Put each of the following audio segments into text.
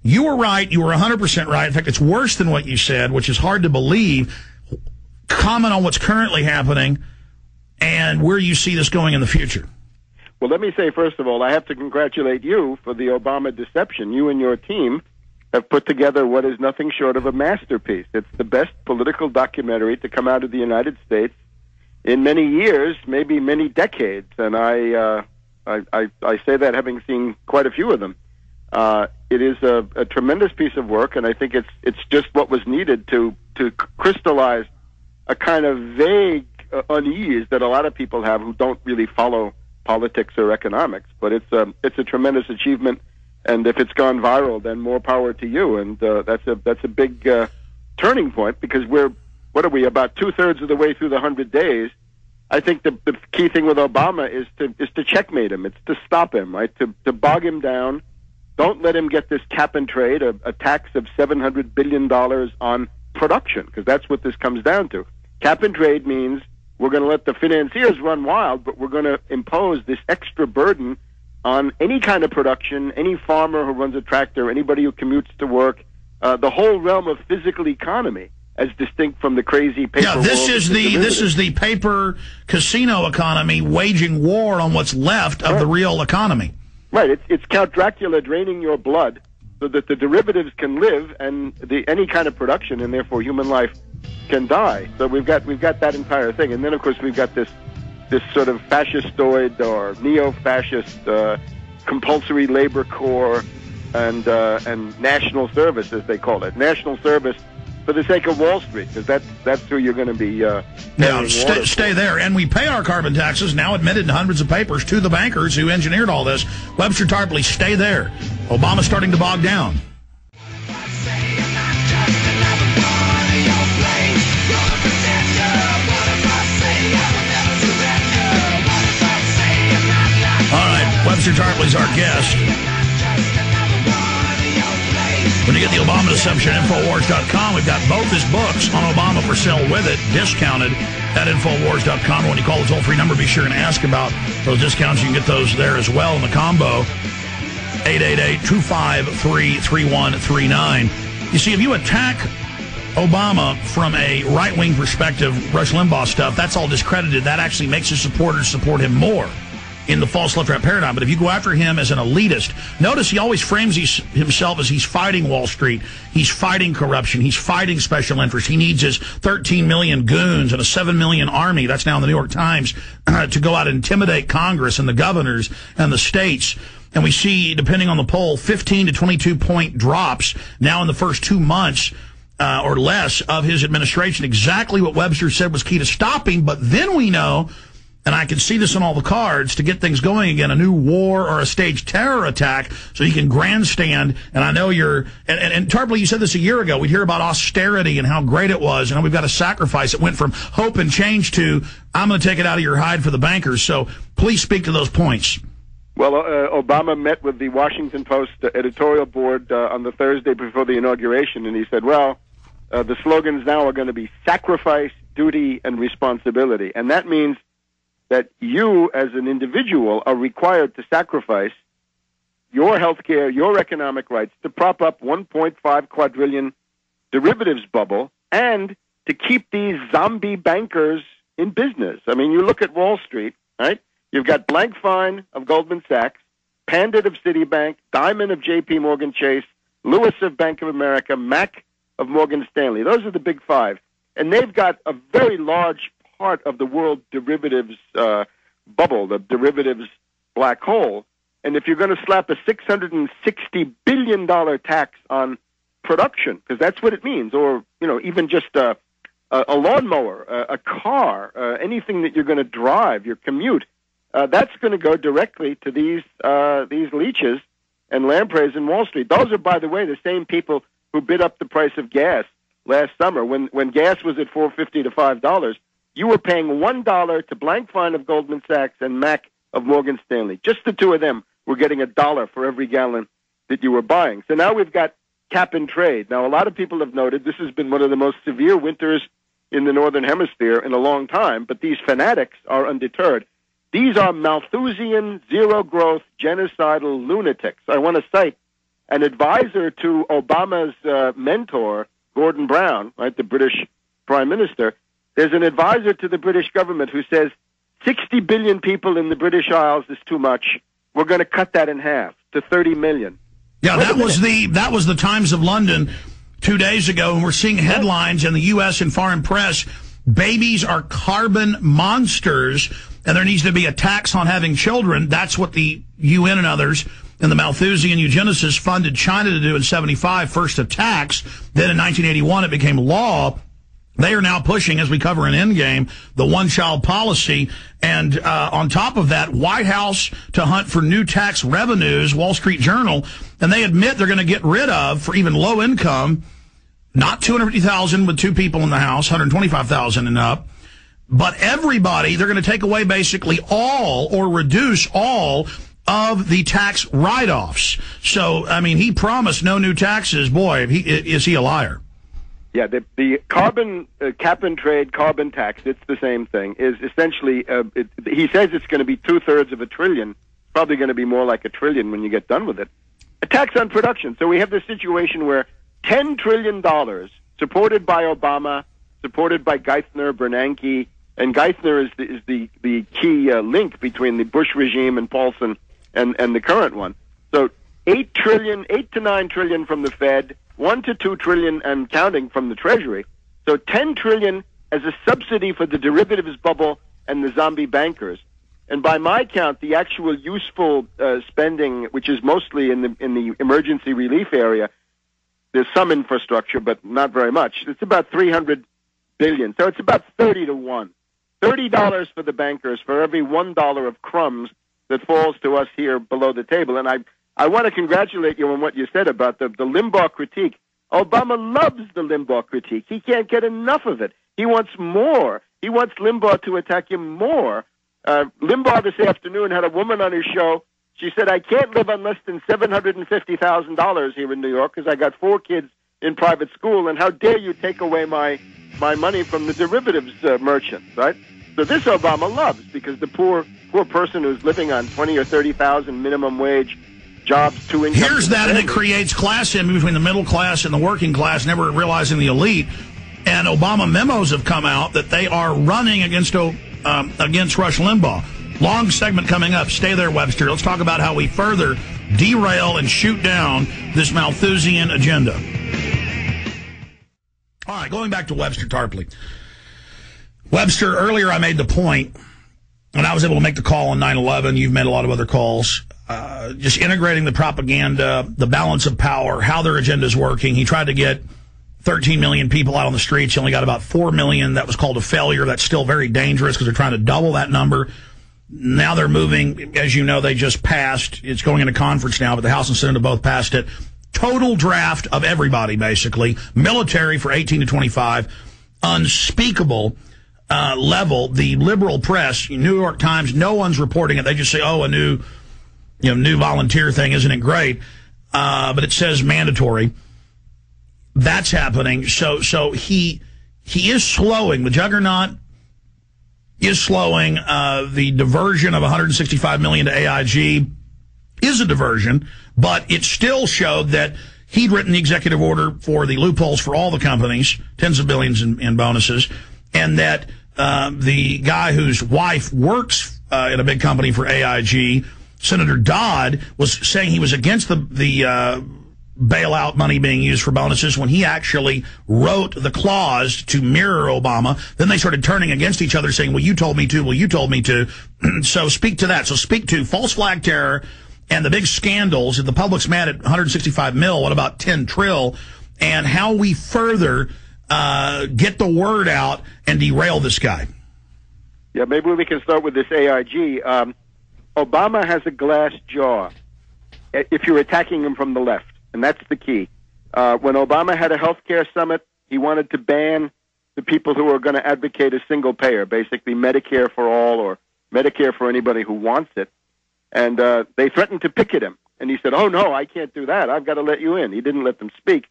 You were right. You were 100% right. In fact, it's worse than what you said, which is hard to believe. Comment on what's currently happening and where you see this going in the future. Well, let me say, first of all, I have to congratulate you for the Obama deception. You and your team have put together what is nothing short of a masterpiece. It's the best political documentary to come out of the United States in many years, maybe many decades. And I say that having seen quite a few of them. It is a tremendous piece of work, and I think it's just what was needed to crystallize a kind of vague unease that a lot of people have who don't really follow politics or economics. But it's a tremendous achievement, and if it's gone viral, then more power to you. And that's a big turning point, because what are we, about 2/3 of the way through the 100 days? I think the key thing with Obama is to checkmate him. It's to stop him, right? To bog him down. Don't let him get this cap and trade, a tax of $700 billion on production, because that's what this comes down to. Cap and trade means we're going to let the financiers run wild, but we're going to impose this extra burden on any kind of production, any farmer who runs a tractor, anybody who commutes to work, the whole realm of physical economy, as distinct from the crazy paper. Yeah, this is the paper casino economy waging war on what's left of the real economy. Right. It's Count Dracula draining your blood so that the derivatives can live and any kind of production, and therefore human life, can die. So we've got that entire thing, and then of course we've got this sort of fascistoid or neo-fascist compulsory labor corps and national service, as they call it, national service for the sake of Wall Street, because that's who you're going to be. Stay there, and we pay our carbon taxes, now admitted in hundreds of papers, to the bankers who engineered all this. Webster Tarpley, stay there. Obama's starting to bog down. All right, Webster Tarpley's our guest. When you get the Obama Deception, Infowars.com, we've got both his books on Obama for sale with it, discounted at Infowars.com. When you call the toll-free number, be sure and ask about those discounts. You can get those there as well in the combo, 888-253-3139. You see, if you attack Obama from a right-wing perspective, Rush Limbaugh stuff, that's all discredited. That actually makes his supporters support him more in the false left-right paradigm. But if you go after him as an elitist, notice he always frames himself as he's fighting Wall Street, he's fighting corruption, he's fighting special interests. He needs his 13 million goons and a 7 million army, that's now in the New York Times, to go out and intimidate Congress and the governors and the states. And we see, depending on the poll, 15 to 22-point drops now in the first 2 months or less of his administration. Exactly what Webster said was key to stopping. But then we know, and I can see this on all the cards, to get things going again, a new war or a staged terror attack so he can grandstand. And I know and Tarpley, you said this a year ago, we'd hear about austerity and how great it was, and we've got a sacrifice. It went from hope and change to, I'm going to take it out of your hide for the bankers. So please speak to those points. Well, Obama met with the Washington Post editorial board on the Thursday before the inauguration, and he said, well, the slogans now are going to be sacrifice, duty, and responsibility. And that means that you, as an individual, are required to sacrifice your health care, your economic rights, to prop up 1.5 quadrillion derivatives bubble, and to keep these zombie bankers in business. I mean, you look at Wall Street, right? You've got Blankfein of Goldman Sachs, Pandit of Citibank, Diamond of J.P. Morgan Chase, Lewis of Bank of America, Mack of Morgan Stanley. Those are the big five. And they've got a very large part of the world derivatives bubble, the derivatives black hole. And if you're going to slap a $660 billion tax on production, because that's what it means, or even just a lawnmower, a car, anything that you're going to drive, your commute, that's going to go directly to these leeches and lampreys in Wall Street. Those are, by the way, the same people who bid up the price of gas last summer. When gas was at $4.50 to $5, you were paying $1 to Blankfein of Goldman Sachs and Mack of Morgan Stanley. Just the two of them were getting $1 for every gallon that you were buying. So now we've got cap and trade. Now, a lot of people have noted this has been one of the most severe winters in the Northern Hemisphere in a long time, but these fanatics are undeterred. These are Malthusian, zero-growth, genocidal lunatics. I want to cite an advisor to Obama's mentor, Gordon Brown, right, the British Prime Minister. There's an advisor to the British government who says 60 billion people in the British Isles is too much. We're going to cut that in half to 30 million. Yeah, that was the Times of London 2 days ago, and we're seeing headlines in the U.S. and foreign press. Babies are carbon monsters, and there needs to be a tax on having children. That's what the UN and others and the Malthusian eugenicists funded China to do in 75, first a tax. Then in 1981, it became law. They are now pushing, as we cover in Endgame, the one-child policy. And on top of that, White House to hunt for new tax revenues, Wall Street Journal, and they admit they're going to get rid of, for even low income, not $250,000 with two people in the house, $125,000 and up, but everybody, they're going to take away basically all or reduce all of the tax write-offs. So, I mean, he promised no new taxes. Boy, is he a liar. Yeah, the carbon cap and trade carbon tax, it's the same thing, is essentially, he says it's going to be 2/3 of a trillion, probably going to be more like $1 trillion when you get done with it. A tax on production. So we have this situation where $10 trillion, supported by Obama, supported by Geithner, Bernanke, and Geithner is the key link between the Bush regime and Paulson and the current one. So 8 to 9 trillion from the Fed, 1 to 2 trillion and counting from the Treasury. So 10 trillion as a subsidy for the derivatives bubble and the zombie bankers. And by my count, the actual useful spending, which is mostly in the emergency relief area, there's some infrastructure, but not very much. It's about 300 billion. So it's about 30 to 1. $30 for the bankers for every $1 of crumbs that falls to us here below the table. And I want to congratulate you on what you said about the Limbaugh critique. Obama loves the Limbaugh critique. He can't get enough of it. He wants more. He wants Limbaugh to attack him more. Limbaugh this afternoon had a woman on his show. She said, I can't live on less than $750,000 here in New York because I got 4 kids in private school, and how dare you take away my money from the derivatives merchants, right? So this Obama loves, because the poor person who's living on 20 or 30,000 minimum wage jobs, 2 incomes. Here's that, and it creates class in between the middle class and the working class, never realizing the elite. And Obama memos have come out that they are running against Rush Limbaugh. Long segment coming up. Stay there, Webster. Let's talk about how we further derail and shoot down this Malthusian agenda. All right, going back to Webster Tarpley. Webster, earlier I made the point, and I was able to make the call on 9/11. You've made a lot of other calls. Just integrating the propaganda, the balance of power, how their agenda is working. He tried to get 13 million people out on the streets. He only got about 4 million. That was called a failure. That's still very dangerous because they're trying to double that number. Now they're moving. As you know, they just passed. It's going into conference now, but the House and Senate have both passed it. Total draft of everybody, basically. Military for 18 to 25. Unspeakable level. The liberal press, New York Times, no one's reporting it. They just say, oh, a new volunteer thing. Isn't it great? But it says mandatory. That's happening. So he is slowing. The juggernaut is slowing. The diversion of $165 million to AIG is a diversion, but it still showed that he'd written the executive order for the loopholes for all the companies, tens of billions in bonuses, and that the guy whose wife works in a big company for AIG, Senator Dodd, was saying he was against the bailout money being used for bonuses when he actually wrote the clause to mirror Obama. Then they started turning against each other, saying, well, you told me to, well, you told me to. So speak to that. So speak to false flag terror and the big scandals. If the public's mad at 165 mil, what about 10 trill? And how we further get the word out and derail this guy. Yeah, maybe we can start with this AIG. Obama has a glass jaw if you're attacking him from the left. And that's the key. When Obama had a health care summit, he wanted to ban the people who are going to advocate a single payer, basically Medicare for all or Medicare for anybody who wants it. And they threatened to picket him. And he said, oh, no, I can't do that. I've got to let you in. He didn't let them speak,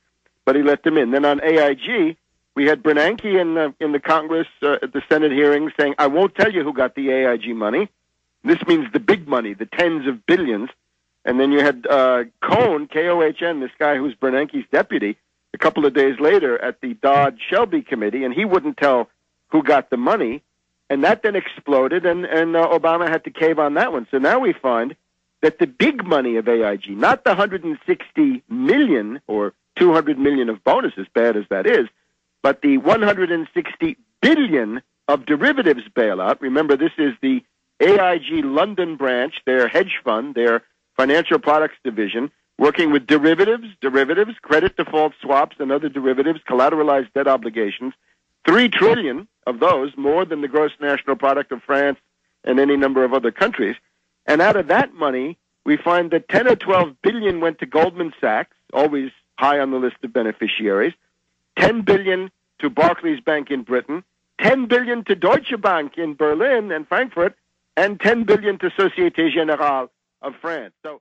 but he let them in. Then on AIG, we had Bernanke in the Congress at the Senate hearing saying, I won't tell you who got the AIG money. This means the big money, the tens of billions. And then you had Cohn, K-O-H-N, this guy who's Bernanke's deputy, a couple of days later at the Dodd-Shelby committee, and he wouldn't tell who got the money. And that then exploded, and Obama had to cave on that one. So now we find that the big money of AIG, not the 160 million or 200 million of bonus, as bad as that is, but the 160 billion of derivatives bailout. Remember, this is the AIG London branch, their hedge fund, their financial products division, working with derivatives, credit default swaps, and other derivatives, collateralized debt obligations. 3 trillion of those, more than the gross national product of France and any number of other countries. And out of that money, we find that 10 or 12 billion went to Goldman Sachs, always high on the list of beneficiaries, 10 billion to Barclays Bank in Britain, 10 billion to Deutsche Bank in Berlin and Frankfurt, and 10 billion to Société Générale of France. So